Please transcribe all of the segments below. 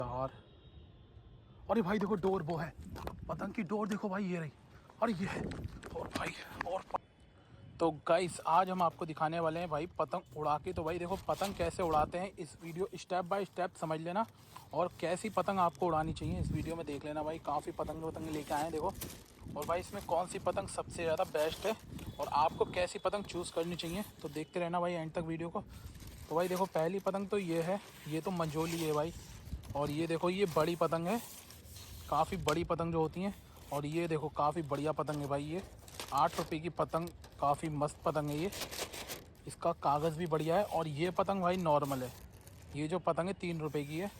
यार। अरे भाई देखो डोर वो है, पतंग की डोर देखो भाई, ये रही। अरे ये है। और भाई और तो गाइस आज हम आपको दिखाने वाले हैं भाई पतंग उड़ा के। तो भाई देखो पतंग कैसे उड़ाते हैं, इस वीडियो स्टेप बाय स्टेप समझ लेना। और कैसी पतंग आपको उड़ानी चाहिए इस वीडियो में देख लेना भाई। काफ़ी पतंग लेके आए हैं देखो। और भाई इसमें कौन सी पतंग सबसे ज़्यादा बेस्ट है और आपको कैसी पतंग चूज़ करनी चाहिए, तो देखते रहना भाई एंड तक वीडियो को। तो भाई देखो पहली पतंग तो ये है, ये तो मंजोली है भाई। और ये देखो ये बड़ी पतंग है, काफ़ी बड़ी पतंग जो होती हैं। और ये देखो काफ़ी बढ़िया पतंग है भाई, ये 8 रुपये की पतंग, काफ़ी मस्त पतंग है ये। इसका कागज़ भी बढ़िया है। और ये पतंग भाई नॉर्मल है, ये जो पतंग है 3 रुपये की है।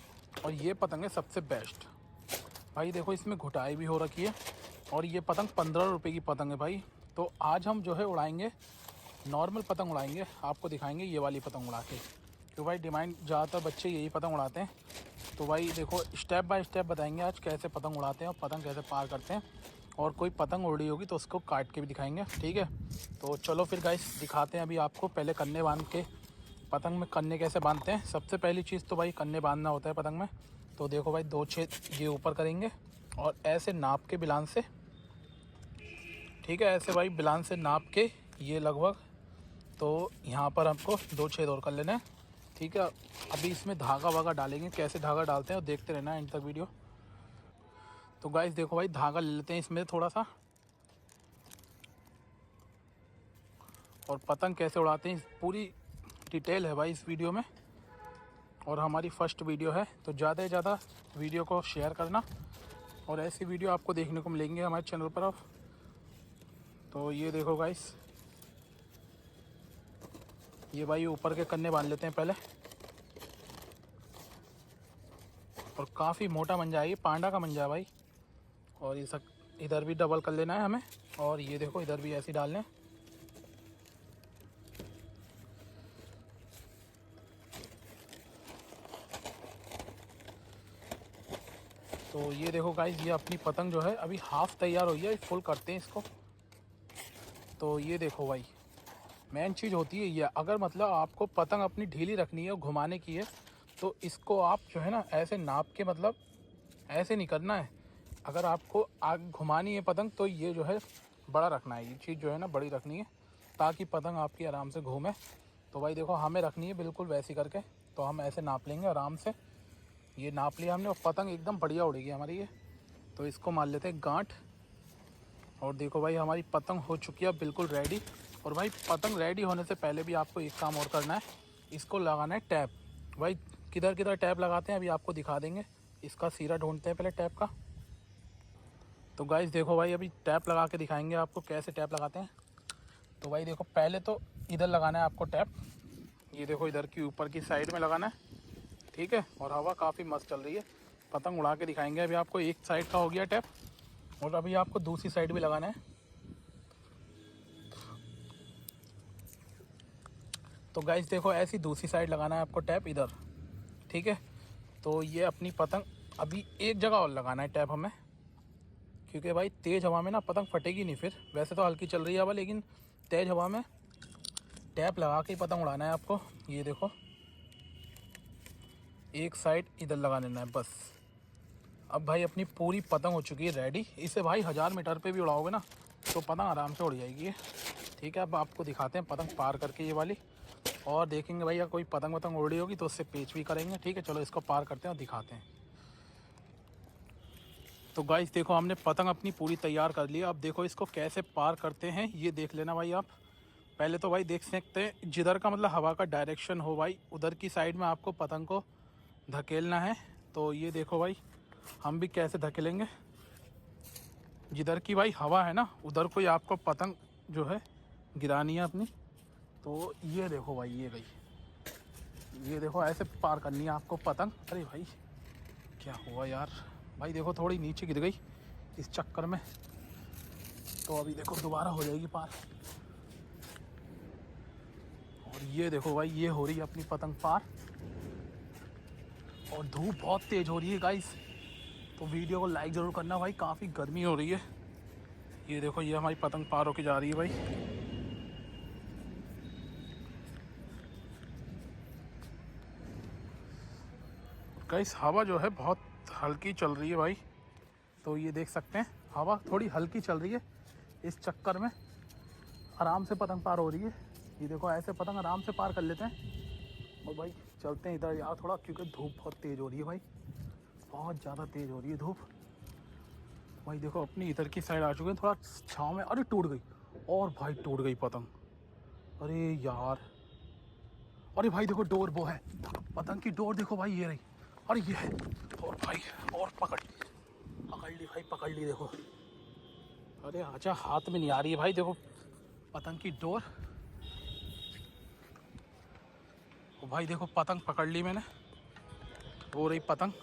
और ये पतंग है सबसे बेस्ट भाई। देखो इसमें घुटाई भी हो रखी है। और ये पतंग 15 रुपये की पतंग है भाई। तो आज हम जो है उड़ाएंगे नॉर्मल पतंग उड़ाएंगे, आपको दिखाएंगे ये वाली पतंग उड़ा के, क्योंकि भाई डिमांड ज़्यादातर बच्चे यही पतंग उड़ाते हैं। तो भाई देखो स्टेप बाय स्टेप बताएंगे आज कैसे पतंग उड़ाते हैं और पतंग कैसे पार करते हैं। और कोई पतंग उड़ी होगी तो उसको काट के भी दिखाएंगे, ठीक है। तो चलो फिर गाइस दिखाते हैं अभी आपको। पहले कन्ने बांध के, पतंग में कन्ने कैसे बांधते हैं। सबसे पहली चीज़ तो भाई कन्ने बांधना होता है पतंग में। तो देखो भाई 2 छेद ये ऊपर करेंगे और ऐसे नाप के बिलान से, ठीक है, ऐसे भाई बिलान से नाप के ये लगभग, तो यहाँ पर आपको 2 छेद और कर लेना है, ठीक है। अभी इसमें धागा वागा डालेंगे, कैसे धागा डालते हैं और देखते रहना एंड तक वीडियो। तो गाइस देखो भाई धागा ले लेते हैं इसमें थोड़ा सा, और पतंग कैसे उड़ाते हैं पूरी डिटेल है भाई इस वीडियो में। और हमारी फर्स्ट वीडियो है तो ज़्यादा से ज़्यादा वीडियो को शेयर करना, और ऐसी वीडियो आपको देखने को मिलेंगे हमारे चैनल पर अब। तो ये देखो गाइस, ये भाई ऊपर के कन्ने बांध लेते हैं पहले। और काफ़ी मोटा मंजा है ये, पांडा का मंजा है भाई। और ये सब इधर भी डबल कर लेना है हमें। और ये देखो इधर भी ऐसे डालने। तो ये देखो गाइस, ये अपनी पतंग जो है अभी हाफ़ तैयार हुई है, फुल करते हैं इसको। तो ये देखो भाई मेन चीज़ होती है ये, अगर मतलब आपको पतंग अपनी ढीली रखनी है और घुमाने की है तो इसको आप जो है ना ऐसे नाप के, मतलब ऐसे नहीं करना है। अगर आपको आग घुमानी है पतंग तो ये जो है बड़ा रखना है, ये चीज़ जो है ना बड़ी रखनी है, ताकि पतंग आपकी आराम से घूमे। तो भाई देखो हमें रखनी है बिल्कुल वैसी करके, तो हम ऐसे नाप लेंगे आराम से। ये नाप लिया हमने और पतंग एकदम बढ़िया उड़ेगी हमारी ये। तो इसको मार लेते हैं गांठ। और देखो भाई हमारी पतंग हो चुकी है बिल्कुल रेडी। और भाई पतंग रेडी होने से पहले भी आपको एक काम और करना है, इसको लगाना है टैप। भाई किधर किधर टैप लगाते हैं अभी आपको दिखा देंगे। इसका सिरा ढूंढते हैं पहले टैप का। तो गाइस देखो भाई अभी टैप लगा के दिखाएंगे आपको कैसे टैप लगाते हैं। तो भाई देखो पहले तो इधर लगाना है आपको टैप, ये देखो इधर की ऊपर की साइड में लगाना है, ठीक है। और हवा काफ़ी मस्त चल रही है, पतंग उड़ा के दिखाएंगे अभी आपको। एक साइड का हो गया टैप और अभी आपको दूसरी साइड भी लगाना है। तो गाइस देखो ऐसी दूसरी साइड लगाना है आपको टैप इधर, ठीक है। तो ये अपनी पतंग अभी एक जगह और लगाना है टैप हमें, क्योंकि भाई तेज़ हवा में ना पतंग फटेगी नहीं फिर। वैसे तो हल्की चल रही है हवा, लेकिन तेज़ हवा में टैप लगा के ही पतंग उड़ाना है आपको। ये देखो एक साइड इधर लगा लेना है बस। अब भाई अपनी पूरी पतंग हो चुकी है रेडी। इसे भाई 1000 मीटर पे भी उड़ाओगे ना तो पतंग आराम से उड़ जाएगी ये, ठीक है। अब आपको दिखाते हैं पतंग पार करके ये वाली, और देखेंगे भाई अगर कोई पतंग वतंग उड़ी होगी तो उससे पेच भी करेंगे, ठीक है। चलो इसको पार करते हैं और दिखाते हैं। तो गाइस देखो हमने पतंग अपनी पूरी तैयार कर ली है। अब देखो इसको कैसे पार करते हैं ये देख लेना भाई आप। पहले तो भाई देख सकते हैं जिधर का मतलब हवा का डायरेक्शन हो भाई, उधर की साइड में आपको पतंग को धकेलना है। तो ये देखो भाई हम भी कैसे धकेलेंगे, जिधर की भाई हवा है ना उधर को ही आपको पतंग जो है गिरानी है अपनी। तो ये देखो भाई ये गई, ये देखो ऐसे पार करनी है आपको पतंग। अरे भाई क्या हुआ यार, भाई देखो थोड़ी नीचे गिर गई इस चक्कर में। तो अभी देखो दोबारा हो जाएगी पार। और ये देखो भाई ये हो रही है अपनी पतंग पार। और धूप बहुत तेज़ हो रही है गाइस, तो वीडियो को लाइक ज़रूर करना भाई, काफ़ी गर्मी हो रही है। ये देखो ये हमारी पतंग पार होके जा रही है भाई। गाइस हवा जो है बहुत हल्की चल रही है भाई, तो ये देख सकते हैं हवा थोड़ी हल्की चल रही है, इस चक्कर में आराम से पतंग पार हो रही है। ये देखो ऐसे पतंग आराम से पार कर लेते हैं। और भाई चलते हैं इधर यार थोड़ा, क्योंकि धूप बहुत तेज़ हो रही है भाई, बहुत ज़्यादा तेज़ हो रही है धूप। भाई देखो अपनी इधर की साइड आ चुके हैं थोड़ा छाँव में। अरे टूट गई, और भाई टूट गई पतंग, अरे यार। अरे भाई देखो डोर वो है, पतंग की डोर देखो भाई, ये रही, अरे ये है। और भाई और पकड़ ली भाई, पकड़ ली देखो। अरे आजा, हाथ में नहीं आ रही है भाई, देखो पतंग की डोर। ओ भाई देखो पतंग पकड़ ली मैंने, वो रही पतंग।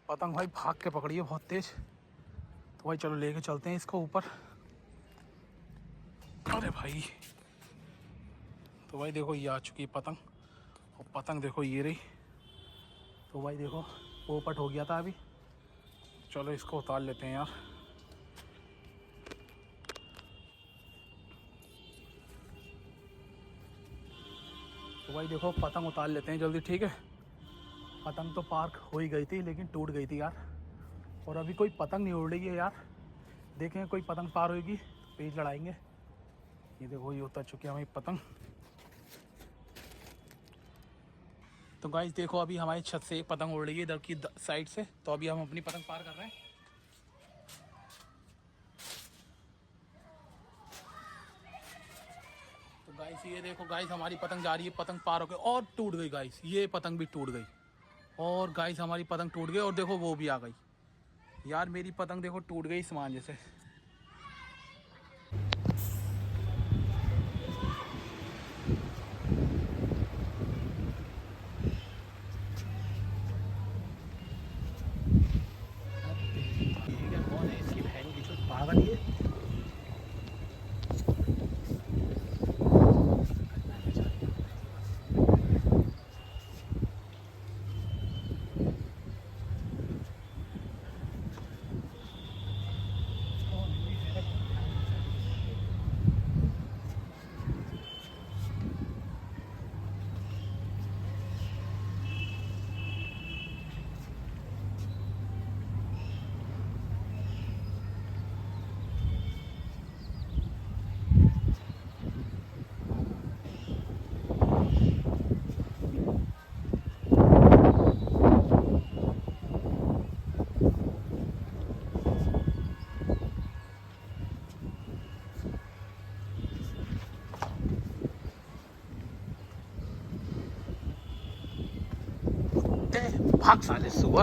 पतंग भाई भाग के पकड़ी है बहुत तेज, तो भाई चलो लेके चलते हैं इसको ऊपर। अरे भाई, तो भाई देखो ये आ चुकी है पतंग, और पतंग देखो ये रही। तो भाई देखो पोपट हो गया था अभी, चलो इसको उतार लेते हैं यार। तो भाई देखो पतंग उतार लेते हैं जल्दी, ठीक है। पतंग तो पार्क हो ही गई थी लेकिन टूट गई थी यार, और अभी कोई पतंग नहीं उड़ रही है यार। देखें कोई पतंग पार होगी तो पेज लड़ाएंगे। ये देखो ये उतर चुकी है हमारी पतंग। तो गाइस देखो अभी हमारी छत से एक पतंग उड़ रही है इधर की साइड से, तो अभी हम अपनी पतंग पार कर रहे हैं। तो गाइस ये देखो गाइस हमारी पतंग जा रही है, पतंग पार हो गई और टूट गई गाइस, ये पतंग भी टूट गई। और गाइस हमारी पतंग टूट गई, और देखो वो भी आ गई यार, मेरी पतंग देखो टूट गई समान जैसे। ये क्या कौन है, इसकी बहन की जो पागल ये। भाग साले सुअर।